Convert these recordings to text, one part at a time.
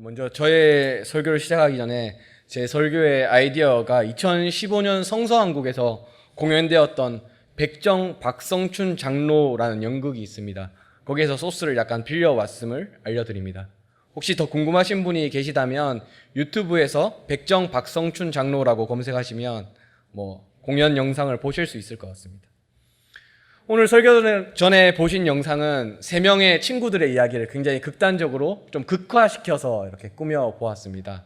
먼저 저의 설교를 시작하기 전에 제 설교의 아이디어가 2015년 성서왕국에서 공연되었던 백정 박성춘 장로라는 연극이 있습니다. 거기에서 소스를 약간 빌려왔음을 알려드립니다. 혹시 더 궁금하신 분이 계시다면 유튜브에서 백정 박성춘 장로라고 검색하시면 공연 영상을 보실 수 있을 것 같습니다. 오늘 설교 전에 보신 영상은 3명의 친구들의 이야기를 굉장히 극단적으로 좀 극화시켜서 이렇게 꾸며 보았습니다.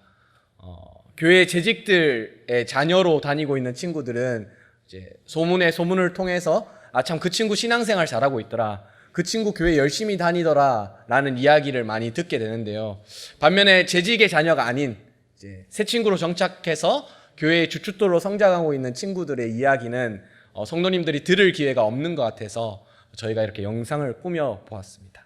교회 재직들의 자녀로 다니고 있는 친구들은 이제 소문을 통해서 참 그 친구 신앙생활 잘하고 있더라, 그 친구 교회 열심히 다니더라 라는 이야기를 많이 듣게 되는데요. 반면에 재직의 자녀가 아닌 이제 새 친구로 정착해서 교회의 주춧돌로 성장하고 있는 친구들의 이야기는 성도님들이 들을 기회가 없는 것 같아서 저희가 이렇게 영상을 꾸며 보았습니다.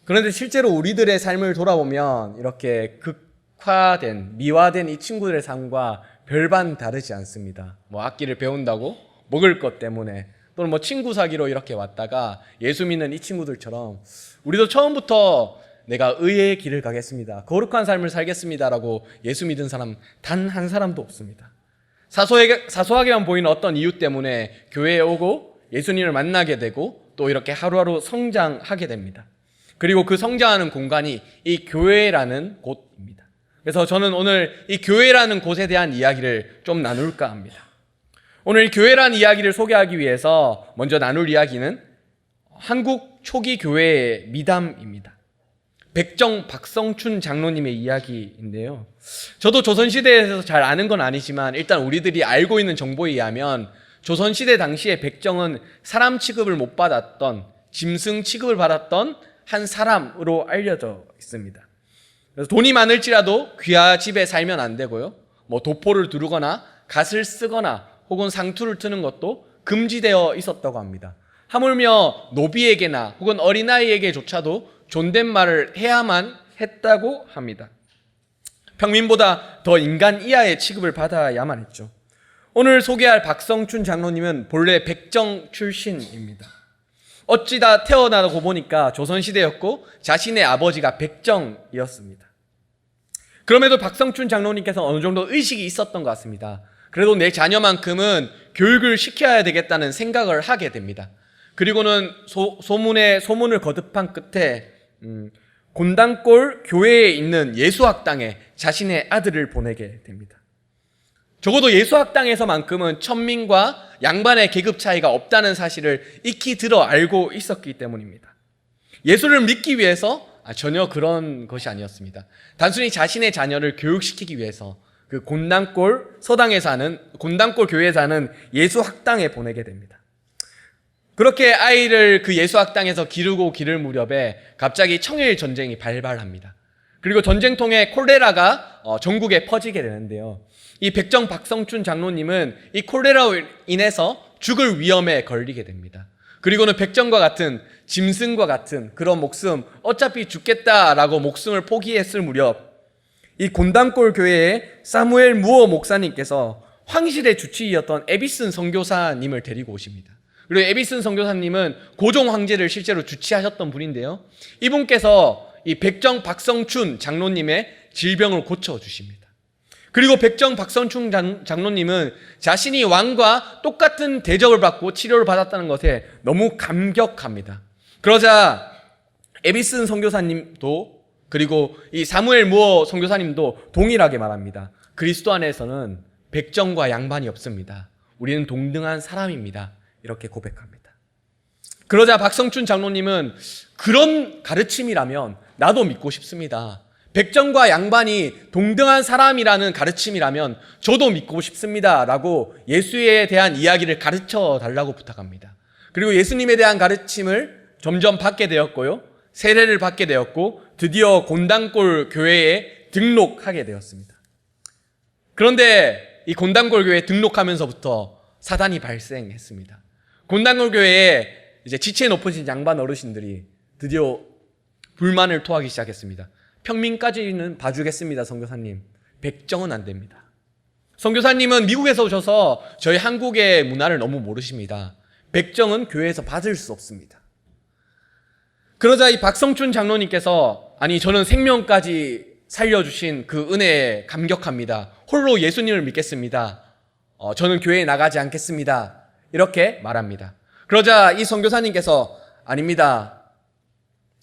그런데 실제로 우리들의 삶을 돌아보면 이렇게 극화된, 미화된 이 친구들의 삶과 별반 다르지 않습니다. 악기를 배운다고 먹을 것 때문에 또는 친구 사귀로 이렇게 왔다가 예수 믿는 이 친구들처럼 우리도 처음부터 내가 의의 길을 가겠습니다, 거룩한 삶을 살겠습니다라고 예수 믿은 사람 단 한 사람도 없습니다. 사소하게만 보이는 어떤 이유 때문에 교회에 오고 예수님을 만나게 되고 또 이렇게 하루하루 성장하게 됩니다. 그리고 그 성장하는 공간이 이 교회라는 곳입니다. 그래서 저는 오늘 이 교회라는 곳에 대한 이야기를 좀 나눌까 합니다. 오늘 이 교회라는 이야기를 소개하기 위해서 먼저 나눌 이야기는 한국 초기 교회의 미담입니다. 백정 박성춘 장로님의 이야기인데요. 저도 조선시대에서 잘 아는 건 아니지만 일단 우리들이 알고 있는 정보에 의하면 조선시대 당시에 백정은 사람 취급을 못 받았던, 짐승 취급을 받았던 한 사람으로 알려져 있습니다. 그래서 돈이 많을지라도 귀하 집에 살면 안 되고요, 도포를 두르거나 갓을 쓰거나 혹은 상투를 트는 것도 금지되어 있었다고 합니다. 하물며 노비에게나 혹은 어린아이에게조차도 존댓말을 해야만 했다고 합니다. 평민보다 더 인간 이하의 취급을 받아야만 했죠. 오늘 소개할 박성춘 장로님은 본래 백정 출신입니다. 어찌다 태어나고 보니까 조선시대였고 자신의 아버지가 백정이었습니다. 그럼에도 박성춘 장로님께서 어느 정도 의식이 있었던 것 같습니다. 그래도 내 자녀만큼은 교육을 시켜야 되겠다는 생각을 하게 됩니다. 그리고는 소문을 거듭한 끝에 곤단골 교회에 있는 예수학당에 자신의 아들을 보내게 됩니다. 적어도 예수학당에서만큼은 천민과 양반의 계급 차이가 없다는 사실을 익히 들어 알고 있었기 때문입니다. 예수를 믿기 위해서 전혀 그런 것이 아니었습니다. 단순히 자신의 자녀를 교육시키기 위해서 그 곤단골 교회에 사는 예수학당에 보내게 됩니다. 그렇게 아이를 그 예수학당에서 기를 무렵에 갑자기 청일 전쟁이 발발합니다. 그리고 전쟁통에 콜레라가 전국에 퍼지게 되는데요. 이 백정 박성춘 장로님은 이 콜레라로 인해서 죽을 위험에 걸리게 됩니다. 그리고는 백정과 같은, 짐승과 같은 그런 목숨, 어차피 죽겠다라고 목숨을 포기했을 무렵 이 곤단골 교회의 사무엘 무어 목사님께서 황실의 주치의였던 에비슨 선교사님을 데리고 오십니다. 그리고 에비슨 선교사님은 고종 황제를 실제로 주치하셨던 분인데요. 이분께서 이 백정 박성춘 장로님의 질병을 고쳐주십니다. 그리고 백정 박성춘 장로님은 자신이 왕과 똑같은 대접을 받고 치료를 받았다는 것에 너무 감격합니다. 그러자 에비슨 선교사님도 그리고 이 사무엘 무어 선교사님도 동일하게 말합니다. 그리스도 안에서는 백정과 양반이 없습니다. 우리는 동등한 사람입니다. 이렇게 고백합니다. 그러자 박성춘 장로님은 그런 가르침이라면 나도 믿고 싶습니다. 백정과 양반이 동등한 사람이라는 가르침이라면 저도 믿고 싶습니다 라고 예수에 대한 이야기를 가르쳐 달라고 부탁합니다. 그리고 예수님에 대한 가르침을 점점 받게 되었고요, 세례를 받게 되었고 드디어 곤단골 교회에 등록하게 되었습니다. 그런데 이 곤단골 교회에 등록하면서부터 사단이 발생했습니다. 곤단골 교회에 이제 지체 높으신 양반 어르신들이 드디어 불만을 토하기 시작했습니다. 평민까지는 봐주겠습니다, 선교사님. 백정은 안 됩니다. 선교사님은 미국에서 오셔서 저희 한국의 문화를 너무 모르십니다. 백정은 교회에서 받을 수 없습니다. 그러자 이 박성춘 장로님께서 아니 저는 생명까지 살려주신 그 은혜에 감격합니다. 홀로 예수님을 믿겠습니다. 저는 교회에 나가지 않겠습니다. 이렇게 말합니다. 그러자 이 선교사님께서 아닙니다.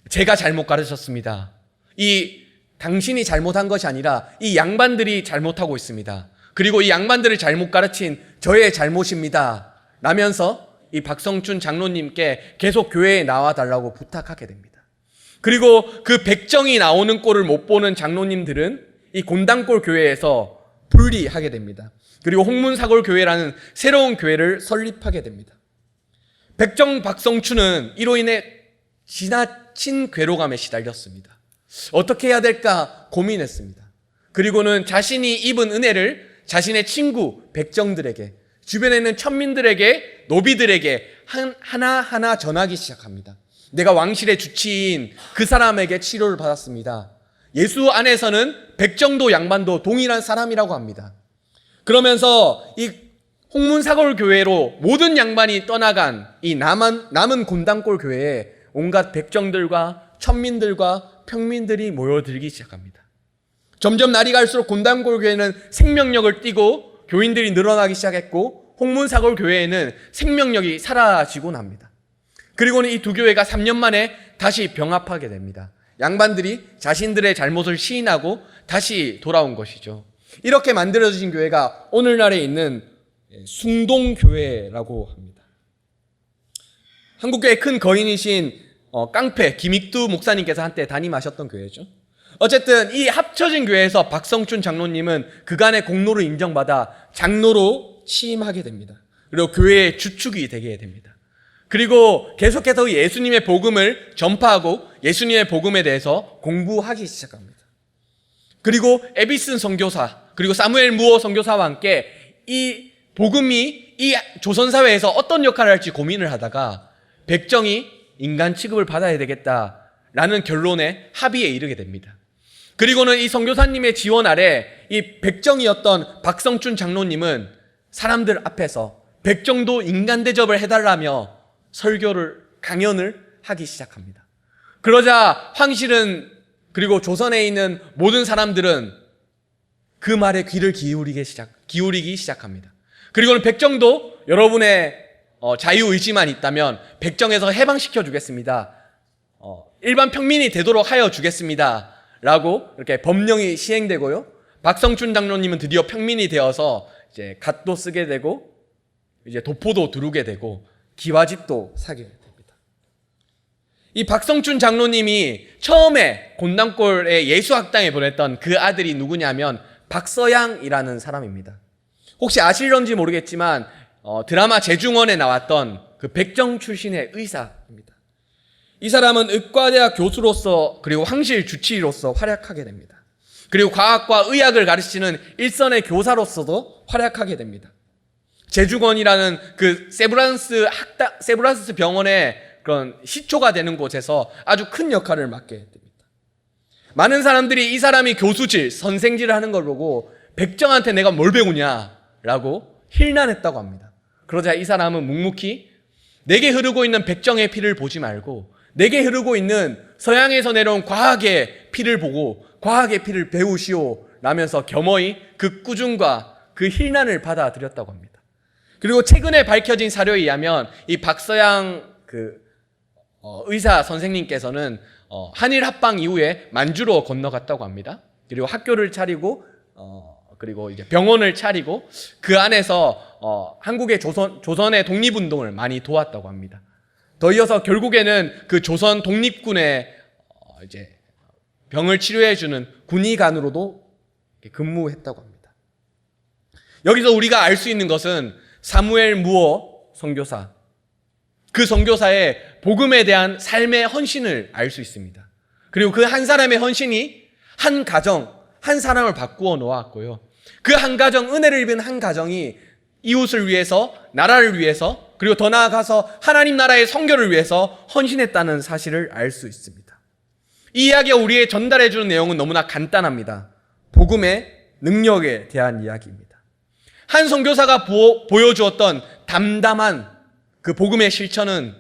제가 잘못 가르쳤습니다. 이 당신이 잘못한 것이 아니라 이 양반들이 잘못하고 있습니다. 그리고 이 양반들을 잘못 가르친 저의 잘못입니다. 라면서 이 박성춘 장로님께 계속 교회에 나와 달라고 부탁하게 됩니다. 그리고 그 백정이 나오는 꼴을 못 보는 장로님들은 이 곤단골 교회에서 분리하게 됩니다. 그리고 홍문사골 교회라는 새로운 교회를 설립하게 됩니다. 백정 박성춘은 이로 인해 지나친 괴로감에 시달렸습니다. 어떻게 해야 될까 고민했습니다. 그리고는 자신이 입은 은혜를 자신의 친구 백정들에게, 주변에 있는 천민들에게, 노비들에게 하나하나 전하기 시작합니다. 내가 왕실의 주치인 그 사람에게 치료를 받았습니다. 예수 안에서는 백정도 양반도 동일한 사람이라고 합니다. 그러면서 이 홍문사골 교회로 모든 양반이 떠나간 이 남은 곤단골 교회에 온갖 백정들과 천민들과 평민들이 모여들기 시작합니다. 점점 날이 갈수록 곤단골 교회는 생명력을 띠고 교인들이 늘어나기 시작했고 홍문사골 교회에는 생명력이 사라지곤 합니다. 그리고는 이 두 교회가 3년 만에 다시 병합하게 됩니다. 양반들이 자신들의 잘못을 시인하고 다시 돌아온 것이죠. 이렇게 만들어진 교회가 오늘날에 있는 숭동교회라고 합니다. 한국교회 큰 거인이신 깡패 김익두 목사님께서 한때 담임하셨던 교회죠. 어쨌든 이 합쳐진 교회에서 박성춘 장로님은 그간의 공로를 인정받아 장로로 취임하게 됩니다. 그리고 교회의 주축이 되게 됩니다. 그리고 계속해서 예수님의 복음을 전파하고 예수님의 복음에 대해서 공부하기 시작합니다. 그리고 에비슨 선교사 그리고 사무엘 무어 선교사와 함께 이 복음이 이 조선사회에서 어떤 역할을 할지 고민을 하다가 백정이 인간 취급을 받아야 되겠다라는 결론에 합의에 이르게 됩니다. 그리고는 이 선교사님의 지원 아래 이 백정이었던 박성춘 장로님은 사람들 앞에서 백정도 인간 대접을 해달라며 강연을 하기 시작합니다. 그러자 황실은 그리고 조선에 있는 모든 사람들은 그 말에 귀를 기울이기 시작합니다. 그리고는 백정도 여러분의 자유의지만 있다면 백정에서 해방시켜 주겠습니다. 일반 평민이 되도록 하여 주겠습니다. 라고 이렇게 법령이 시행되고요. 박성춘 장로님은 드디어 평민이 되어서 이제 갓도 쓰게 되고 이제 도포도 두르게 되고 기와집도 사게 됩니다. 이 박성춘 장로님이 처음에 곤단골의 예수학당에 보냈던 그 아들이 누구냐면 박서양이라는 사람입니다. 혹시 아실런지 모르겠지만 드라마 재중원에 나왔던 그 백정 출신의 의사입니다. 이 사람은 의과대학 교수로서 그리고 황실 주치의로서 활약하게 됩니다. 그리고 과학과 의학을 가르치는 일선의 교사로서도 활약하게 됩니다. 재중원이라는 그 세브란스 병원의 그런 시초가 되는 곳에서 아주 큰 역할을 맡게 됩니다. 많은 사람들이 이 사람이 교수질, 선생질을 하는 걸 보고 백정한테 내가 뭘 배우냐라고 힐난했다고 합니다. 그러자 이 사람은 묵묵히 내게 흐르고 있는 백정의 피를 보지 말고 내게 흐르고 있는 서양에서 내려온 과학의 피를 보고 과학의 피를 배우시오 라면서 겸허히 그 꾸중과 그 힐난을 받아들였다고 합니다. 그리고 최근에 밝혀진 사료에 의하면 이 박서양 의사 선생님께서는 한일 합방 이후에 만주로 건너갔다고 합니다. 그리고 학교를 차리고 그리고 이제 병원을 차리고 그 안에서 한국의 조선의 독립운동을 많이 도왔다고 합니다. 더 이어서 결국에는 그 조선 독립군의 이제 병을 치료해주는 군의관으로도 근무했다고 합니다. 여기서 우리가 알 수 있는 것은 사무엘 무어 선교사, 그 선교사의 복음에 대한 삶의 헌신을 알 수 있습니다. 그리고 그 한 사람의 헌신이 한 가정, 한 사람을 바꾸어 놓았고요. 그 한 가정, 은혜를 입은 한 가정이 이웃을 위해서, 나라를 위해서, 그리고 더 나아가서 하나님 나라의 선교를 위해서 헌신했다는 사실을 알 수 있습니다. 이 이야기가 우리에게 전달해주는 내용은 너무나 간단합니다. 복음의 능력에 대한 이야기입니다. 한 선교사가 보여주었던 담담한 그 복음의 실천은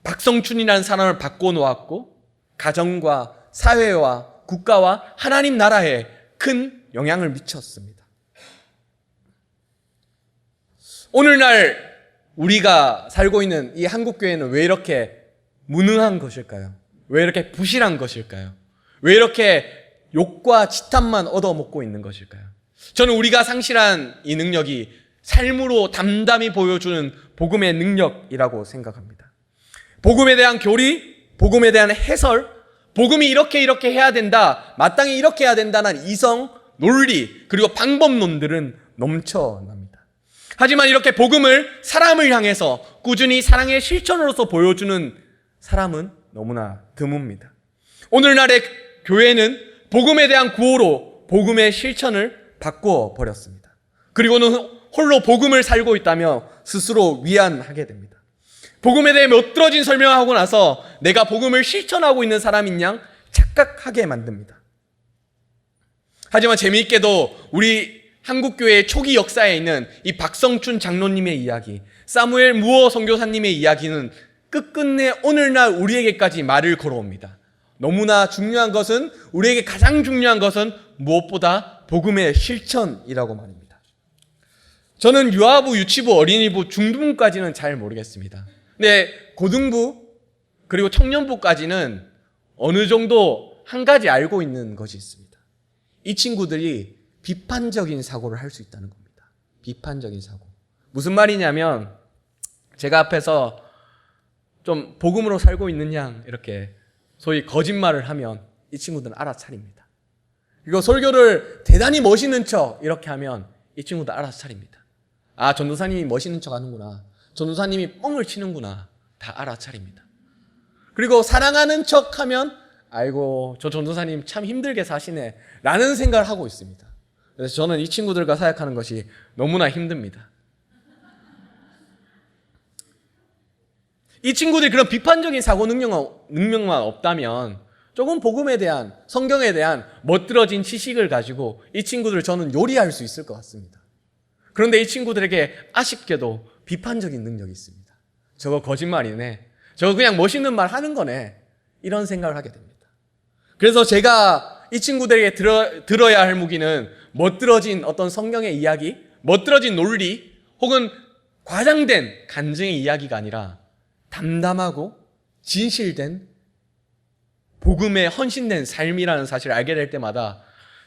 박성춘이라는 사람을 바꿔놓았고 가정과 사회와 국가와 하나님 나라에 큰 영향을 미쳤습니다. 오늘날 우리가 살고 있는 이 한국교회는 왜 이렇게 무능한 것일까요? 왜 이렇게 부실한 것일까요? 왜 이렇게 욕과 지탄만 얻어먹고 있는 것일까요? 저는 우리가 상실한 이 능력이 삶으로 담담히 보여주는 복음의 능력이라고 생각합니다. 복음에 대한 교리, 복음에 대한 해설, 복음이 이렇게 해야 된다, 마땅히 이렇게 해야 된다는 이성, 논리, 그리고 방법론들은 넘쳐납니다. 하지만 이렇게 복음을 사람을 향해서 꾸준히 사랑의 실천으로서 보여주는 사람은 너무나 드뭅니다. 오늘날의 교회는 복음에 대한 구호로 복음의 실천을 바꿔 버렸습니다. 그리고는 홀로 복음을 살고 있다며 스스로 위안하게 됩니다. 복음에 대해 멋들어진 설명하고 나서 내가 복음을 실천하고 있는 사람인 양 착각하게 만듭니다. 하지만 재미있게도 우리 한국교회의 초기 역사에 있는 이 박성춘 장로님의 이야기, 사무엘 무어 선교사님의 이야기는 끝끝내 오늘날 우리에게까지 말을 걸어옵니다. 너무나 중요한 것은, 우리에게 가장 중요한 것은 무엇보다 복음의 실천이라고 말입니다. 저는 유아부, 유치부, 어린이부, 중등부까지는 잘 모르겠습니다. 근데 고등부 그리고 청년부까지는 어느 정도 한 가지 알고 있는 것이 있습니다. 이 친구들이 비판적인 사고를 할 수 있다는 겁니다. 비판적인 사고. 무슨 말이냐면 제가 앞에서 좀 복음으로 살고 있는 양 이렇게 소위 거짓말을 하면 이 친구들은 알아차립니다. 그리고 설교를 대단히 멋있는 척 이렇게 하면 이 친구들 알아서 차립니다. 아, 전도사님이 멋있는 척 하는구나, 전도사님이 뻥을 치는구나, 다 알아차립니다. 그리고 사랑하는 척 하면 아이고 저 전도사님 참 힘들게 사시네 라는 생각을 하고 있습니다. 그래서 저는 이 친구들과 사역하는 것이 너무나 힘듭니다. 이 친구들이 그런 비판적인 사고 능력만 없다면 조금 복음에 대한, 성경에 대한 멋들어진 지식을 가지고 이 친구들을 저는 요리할 수 있을 것 같습니다. 그런데 이 친구들에게 아쉽게도 비판적인 능력이 있습니다. 저거 거짓말이네, 저거 그냥 멋있는 말 하는 거네, 이런 생각을 하게 됩니다. 그래서 제가 이 친구들에게 들어야 할 무기는 멋들어진 어떤 성경의 이야기, 멋들어진 논리, 혹은 과장된 간증의 이야기가 아니라 담담하고 진실된 복음에 헌신된 삶이라는 사실을 알게 될 때마다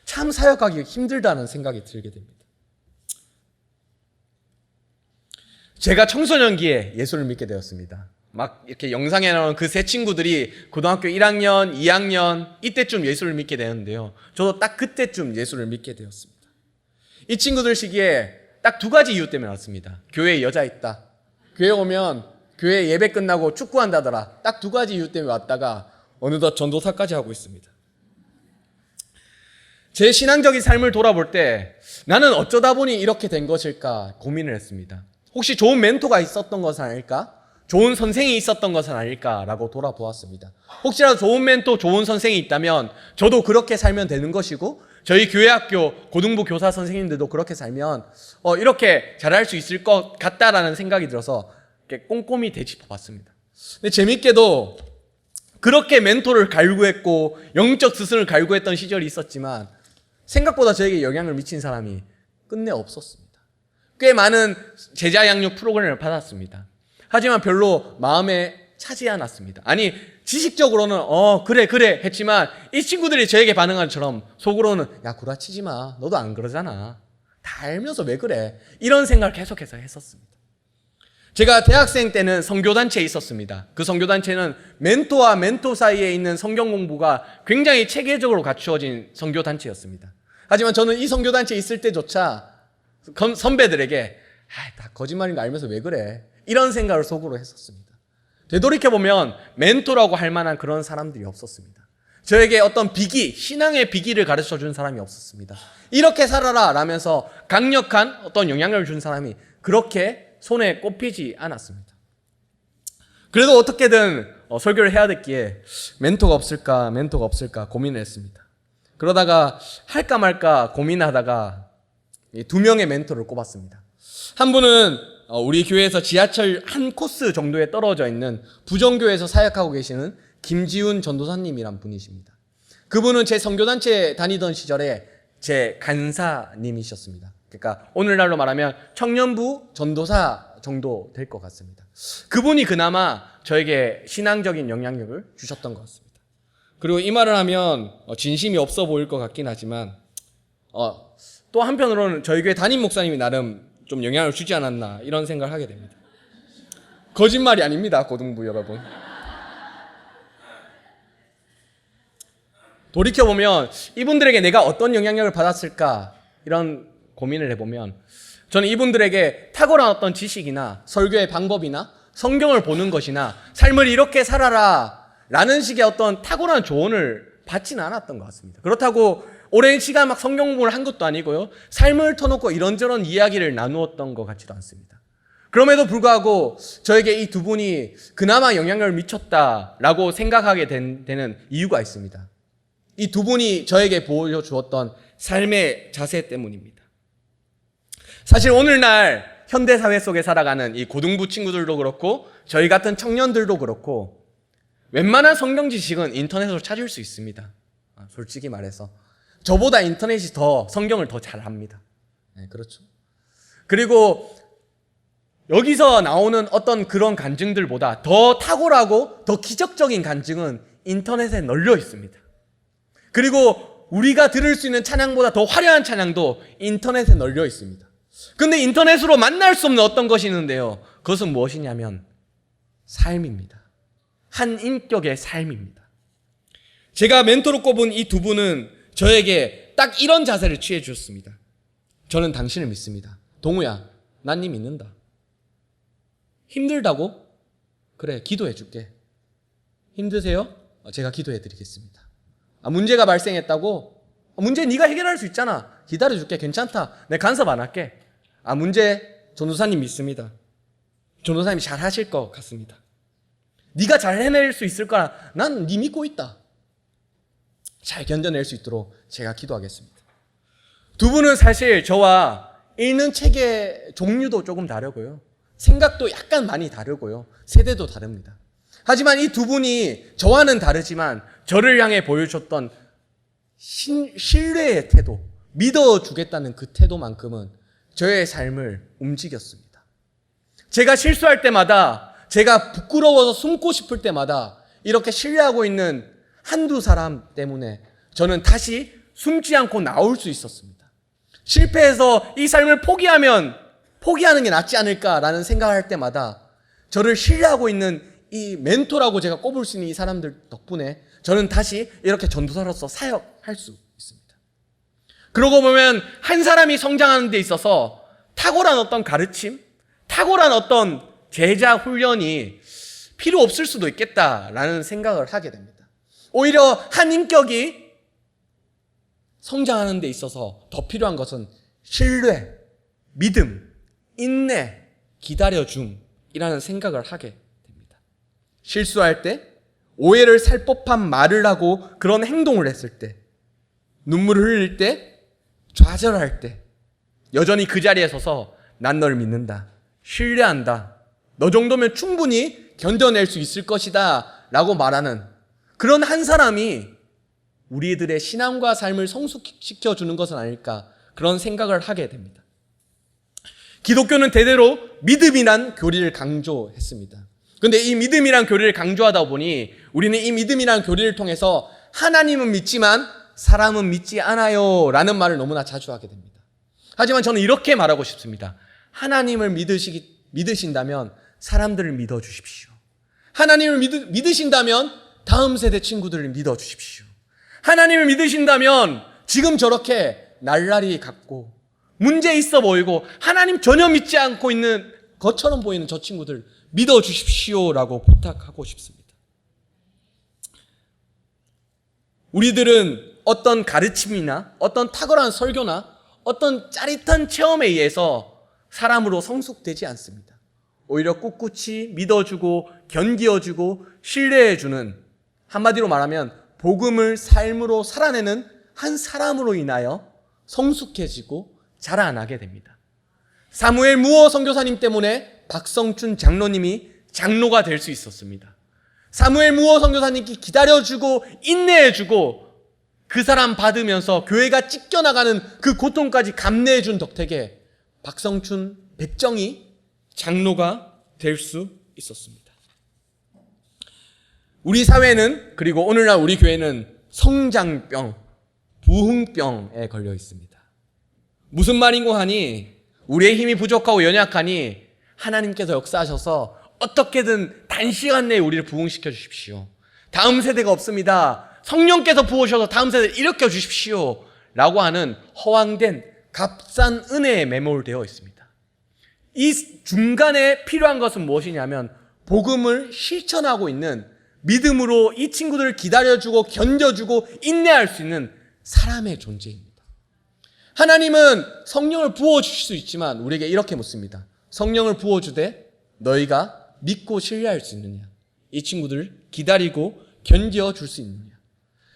참 사역하기 힘들다는 생각이 들게 됩니다. 제가 청소년기에 예수를 믿게 되었습니다. 막 이렇게 영상에 나오는 그 세 친구들이 고등학교 1학년, 2학년 이때쯤 예수를 믿게 되는데요. 저도 딱 그때쯤 예수를 믿게 되었습니다. 이 친구들 시기에 딱 두 가지 이유 때문에 왔습니다. 교회에 여자 있다, 교회 오면 교회 예배 끝나고 축구한다더라. 딱 두 가지 이유 때문에 왔다가 어느덧 전도사까지 하고 있습니다. 제 신앙적인 삶을 돌아볼 때 나는 어쩌다 보니 이렇게 된 것일까 고민을 했습니다. 혹시 좋은 멘토가 있었던 것은 아닐까? 좋은 선생이 있었던 것은 아닐까라고 돌아보았습니다. 혹시라도 좋은 멘토, 좋은 선생이 있다면 저도 그렇게 살면 되는 것이고, 저희 교회학교 고등부 교사 선생님들도 그렇게 살면 이렇게 잘할 수 있을 것 같다라는 생각이 들어서 이렇게 꼼꼼히 되짚어봤습니다. 근데 재밌게도 그렇게 멘토를 갈구했고 영적 스승을 갈구했던 시절이 있었지만 생각보다 저에게 영향을 미친 사람이 끝내 없었습니다. 꽤 많은 제자 양육 프로그램을 받았습니다. 하지만 별로 마음에 차지 않았습니다. 아니, 지식적으로는 그래 했지만 이 친구들이 저에게 반응한 것처럼 속으로는 야, 구라치지 마, 너도 안 그러잖아, 다 알면서 왜 그래, 이런 생각을 계속해서 했었습니다. 제가 대학생 때는 선교단체에 있었습니다. 그 선교단체는 멘토와 멘토 사이에 있는 성경 공부가 굉장히 체계적으로 갖추어진 선교단체였습니다. 하지만 저는 이 선교단체에 있을 때조차 선배들에게 다 거짓말인 거 알면서 왜 그래, 이런 생각을 속으로 했었습니다. 되돌이켜보면 멘토라고 할 만한 그런 사람들이 없었습니다. 저에게 어떤 비기, 신앙의 비기를 가르쳐준 사람이 없었습니다. 이렇게 살아라 라면서 강력한 어떤 영향을 준 사람이 그렇게 손에 꼽히지 않았습니다. 그래도 어떻게든 설교를 해야 됐기에 멘토가 없을까 고민을 했습니다. 그러다가 할까 말까 고민하다가 두 명의 멘토를 꼽았습니다. 한 분은 우리 교회에서 지하철 한 코스 정도에 떨어져 있는 부정교회에서 사역하고 계시는 김지훈 전도사님이란 분이십니다. 그분은 제 선교단체 다니던 시절에 제 간사님이셨습니다. 그러니까 오늘날로 말하면 청년부 전도사 정도 될 것 같습니다. 그분이 그나마 저에게 신앙적인 영향력을 주셨던 것 같습니다. 그리고 이 말을 하면 진심이 없어 보일 것 같긴 하지만 또 한편으로는 저희 교회 담임 목사님이 나름 좀 영향을 주지 않았나 이런 생각을 하게 됩니다. 거짓말이 아닙니다, 고등부 여러분. 돌이켜보면 이분들에게 내가 어떤 영향력을 받았을까 이런 고민을 해보면 저는 이분들에게 탁월한 어떤 지식이나 설교의 방법이나 성경을 보는 것이나 삶을 이렇게 살아라 라는 식의 어떤 탁월한 조언을 받지는 않았던 것 같습니다. 그렇다고 오랜 시간 막 성경 공부를 한 것도 아니고요. 삶을 터놓고 이런저런 이야기를 나누었던 것 같지도 않습니다. 그럼에도 불구하고 저에게 이 두 분이 그나마 영향력을 미쳤다라고 생각하게 되는 이유가 있습니다. 이 두 분이 저에게 보여주었던 삶의 자세 때문입니다. 사실 오늘날 현대사회 속에 살아가는 이 고등부 친구들도 그렇고 저희 같은 청년들도 그렇고 웬만한 성경 지식은 인터넷으로 찾을 수 있습니다. 솔직히 말해서 저보다 인터넷이 더 성경을 더 잘합니다. 네, 그렇죠. 그리고 여기서 나오는 어떤 그런 간증들보다 더 탁월하고 더 기적적인 간증은 인터넷에 널려 있습니다. 그리고 우리가 들을 수 있는 찬양보다 더 화려한 찬양도 인터넷에 널려 있습니다. 근데 인터넷으로 만날 수 없는 어떤 것이 있는데요. 그것은 무엇이냐면 삶입니다. 한 인격의 삶입니다. 제가 멘토로 꼽은 이 두 분은 저에게 딱 이런 자세를 취해 주셨습니다. 저는 당신을 믿습니다. 동우야, 난 네 믿는다. 힘들다고? 그래, 기도해 줄게. 힘드세요? 제가 기도해 드리겠습니다. 문제가 발생했다고? 문제 네가 해결할 수 있잖아. 기다려 줄게. 괜찮다. 내가 간섭 안 할게. 문제 전도사님 믿습니다. 전도사님이 잘 하실 것 같습니다. 네가 잘 해낼 수 있을 거라 난 네 믿고 있다. 잘 견뎌낼 수 있도록 제가 기도하겠습니다. 두 분은 사실 저와 읽는 책의 종류도 조금 다르고요. 생각도 약간 많이 다르고요. 세대도 다릅니다. 하지만 이 두 분이 저와는 다르지만 저를 향해 보여줬던 신뢰의 태도, 믿어주겠다는 그 태도만큼은 저의 삶을 움직였습니다. 제가 실수할 때마다, 제가 부끄러워서 숨고 싶을 때마다 이렇게 신뢰하고 있는 한두 사람 때문에 저는 다시 숨지 않고 나올 수 있었습니다. 실패해서 이 삶을 포기하는 게 낫지 않을까라는 생각을 할 때마다 저를 신뢰하고 있는 이 멘토라고 제가 꼽을 수 있는 이 사람들 덕분에 저는 다시 이렇게 전도사로서 사역할 수 있습니다. 그러고 보면 한 사람이 성장하는 데 있어서 탁월한 어떤 가르침, 탁월한 어떤 제자 훈련이 필요 없을 수도 있겠다라는 생각을 하게 됩니다. 오히려 한 인격이 성장하는 데 있어서 더 필요한 것은 신뢰, 믿음, 인내, 기다려줌이라는 생각을 하게 됩니다. 실수할 때, 오해를 살 법한 말을 하고 그런 행동을 했을 때, 눈물을 흘릴 때, 좌절할 때 여전히 그 자리에 서서 난 널 믿는다, 신뢰한다, 너 정도면 충분히 견뎌낼 수 있을 것이다 라고 말하는 그런 한 사람이 우리들의 신앙과 삶을 성숙시켜주는 것은 아닐까, 그런 생각을 하게 됩니다. 기독교는 대대로 믿음이란 교리를 강조했습니다. 그런데 이 믿음이란 교리를 강조하다 보니 우리는 이 믿음이란 교리를 통해서 하나님은 믿지만 사람은 믿지 않아요 라는 말을 너무나 자주 하게 됩니다. 하지만 저는 이렇게 말하고 싶습니다. 하나님을 믿으신다면 사람들을 믿어주십시오. 하나님을 믿으신다면 다음 세대 친구들을 믿어주십시오. 하나님을 믿으신다면 지금 저렇게 날라리 같고 문제 있어 보이고 하나님 전혀 믿지 않고 있는 것처럼 보이는 저 친구들 믿어주십시오라고 부탁하고 싶습니다. 우리들은 어떤 가르침이나 어떤 탁월한 설교나 어떤 짜릿한 체험에 의해서 사람으로 성숙되지 않습니다. 오히려 꿋꿋이 믿어주고 견디어주고 신뢰해주는, 한마디로 말하면 복음을 삶으로 살아내는 한 사람으로 인하여 성숙해지고 자라나게 됩니다. 사무엘 무어 선교사님 때문에 박성춘 장로님이 장로가 될 수 있었습니다. 사무엘 무어 선교사님께 기다려주고 인내해주고 그 사람 받으면서 교회가 찢겨나가는 그 고통까지 감내해준 덕택에 박성춘 백정이 장로가 될 수 있었습니다. 우리 사회는, 그리고 오늘날 우리 교회는 성장병, 부흥병에 걸려 있습니다. 무슨 말인고 하니 우리의 힘이 부족하고 연약하니 하나님께서 역사하셔서 어떻게든 단시간 내에 우리를 부흥시켜 주십시오. 다음 세대가 없습니다. 성령께서 부으셔서 다음 세대를 일으켜 주십시오. 라고 하는 허황된 값싼 은혜에 매몰되어 있습니다. 이 중간에 필요한 것은 무엇이냐면 복음을 실천하고 있는, 믿음으로 이 친구들을 기다려주고 견뎌주고 인내할 수 있는 사람의 존재입니다. 하나님은 성령을 부어주실 수 있지만 우리에게 이렇게 묻습니다. 성령을 부어주되 너희가 믿고 신뢰할 수 있느냐? 이 친구들을 기다리고 견뎌줄 수 있느냐?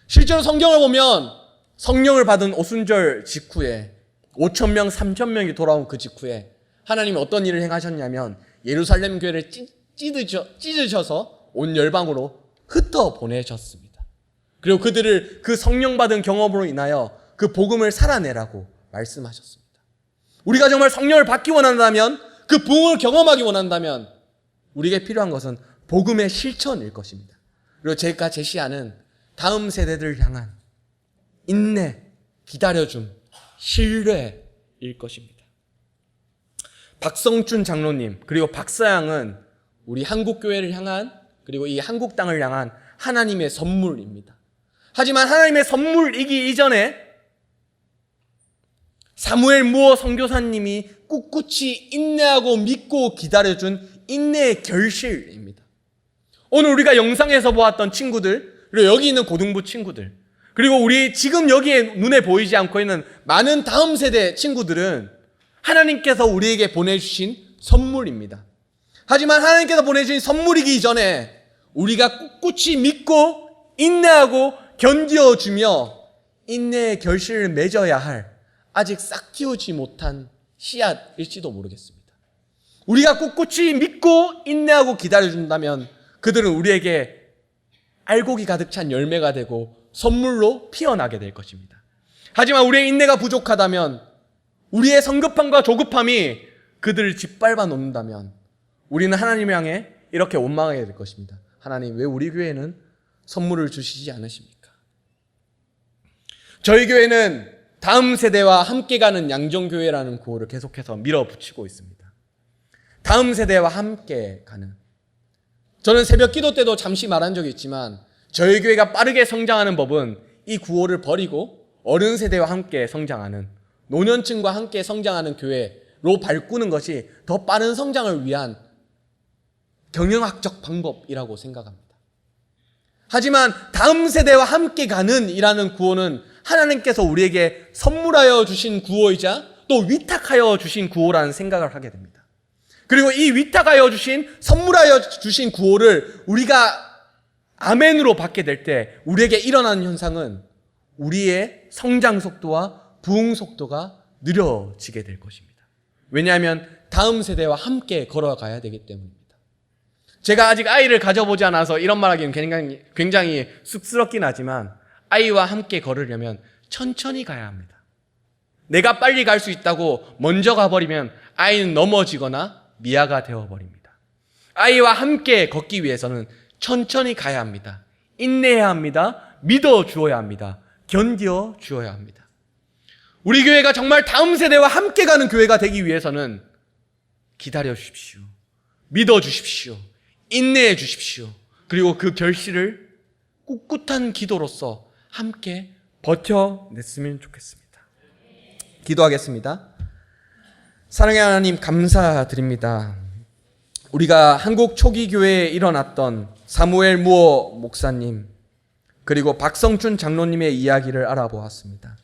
실제로 성경을 보면 성령을 받은 오순절 직후에 5,000명, 3,000명이 돌아온 그 직후에 하나님이 어떤 일을 행하셨냐면 예루살렘 교회를 찢으셔서 온 열방으로 흩어 보내셨습니다. 그리고 그들을 그 성령 받은 경험으로 인하여 그 복음을 살아내라고 말씀하셨습니다. 우리가 정말 성령을 받기 원한다면, 그 부흥을 경험하기 원한다면 우리에게 필요한 것은 복음의 실천일 것입니다. 그리고 제가 제시하는 다음 세대들을 향한 인내, 기다려줌, 신뢰일 것입니다. 박성춘 장로님 그리고 박사양은 우리 한국교회를 향한, 그리고 이 한국 땅을 향한 하나님의 선물입니다. 하지만 하나님의 선물이기 이전에 사무엘 무어 선교사님이 꿋꿋이 인내하고 믿고 기다려준 인내의 결실입니다. 오늘 우리가 영상에서 보았던 친구들, 그리고 여기 있는 고등부 친구들, 그리고 우리 지금 여기에 눈에 보이지 않고 있는 많은 다음 세대 친구들은 하나님께서 우리에게 보내주신 선물입니다. 하지만 하나님께서 보내주신 선물이기 이전에 우리가 꿋꿋이 믿고 인내하고 견뎌주며 인내의 결실을 맺어야 할 아직 싹 틔우지 못한 씨앗일지도 모르겠습니다. 우리가 꿋꿋이 믿고 인내하고 기다려준다면 그들은 우리에게 알곡이 가득 찬 열매가 되고 선물로 피어나게 될 것입니다. 하지만 우리의 인내가 부족하다면, 우리의 성급함과 조급함이 그들을 짓밟아 놓는다면 우리는 하나님 향해 이렇게 원망하게 될 것입니다. 하나님, 왜 우리 교회는 선물을 주시지 않으십니까? 저희 교회는 다음 세대와 함께 가는 양정교회라는 구호를 계속해서 밀어붙이고 있습니다. 다음 세대와 함께 가는. 저는 새벽 기도 때도 잠시 말한 적이 있지만 저희 교회가 빠르게 성장하는 법은 이 구호를 버리고 어른 세대와 함께 성장하는, 노년층과 함께 성장하는 교회로 바꾸는 것이 더 빠른 성장을 위한 경영학적 방법이라고 생각합니다. 하지만 다음 세대와 함께 가는 이라는 구호는 하나님께서 우리에게 선물하여 주신 구호이자 또 위탁하여 주신 구호라는 생각을 하게 됩니다. 그리고 이 위탁하여 주신, 선물하여 주신 구호를 우리가 아멘으로 받게 될 때 우리에게 일어나는 현상은 우리의 성장 속도와 부흥 속도가 느려지게 될 것입니다. 왜냐하면 다음 세대와 함께 걸어가야 되기 때문입니다. 제가 아직 아이를 가져보지 않아서 이런 말하기는 굉장히 쑥스럽긴 하지만 아이와 함께 걸으려면 천천히 가야 합니다. 내가 빨리 갈 수 있다고 먼저 가버리면 아이는 넘어지거나 미아가 되어버립니다. 아이와 함께 걷기 위해서는 천천히 가야 합니다. 인내해야 합니다. 믿어주어야 합니다. 견뎌주어야 합니다. 우리 교회가 정말 다음 세대와 함께 가는 교회가 되기 위해서는 기다려주십시오. 믿어주십시오. 인내해 주십시오. 그리고 그 결실을 꿋꿋한 기도로서 함께 버텨냈으면 좋겠습니다. 기도하겠습니다. 사랑의 하나님, 감사드립니다. 우리가 한국 초기 교회에 일어났던 사무엘 무어 목사님 그리고 박성춘 장로님의 이야기를 알아보았습니다.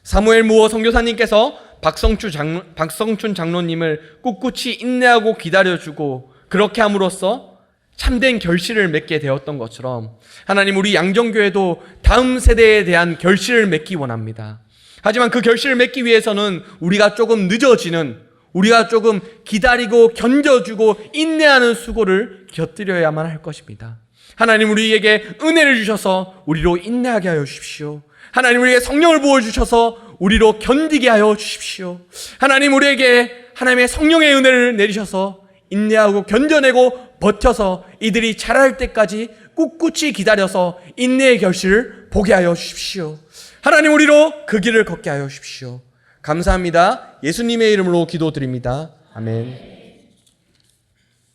사무엘 무어 선교사님께서 박성춘 장로님을 꿋꿋이 인내하고 기다려주고 그렇게 함으로써 참된 결실을 맺게 되었던 것처럼 하나님, 우리 양정교회도 다음 세대에 대한 결실을 맺기 원합니다. 하지만 그 결실을 맺기 위해서는 우리가 조금 늦어지는, 우리가 조금 기다리고 견뎌주고 인내하는 수고를 곁들여야만 할 것입니다. 하나님 우리에게 은혜를 주셔서 우리로 인내하게 하여 주십시오. 하나님 우리에게 성령을 부어주셔서 우리로 견디게 하여 주십시오. 하나님 우리에게 하나님의 성령의 은혜를 내리셔서 인내하고 견뎌내고 버텨서 이들이 자랄 때까지 꿋꿋이 기다려서 인내의 결실을 보게 하여 주십시오. 하나님 우리로 그 길을 걷게 하여 주십시오. 감사합니다. 예수님의 이름으로 기도드립니다. 아멘.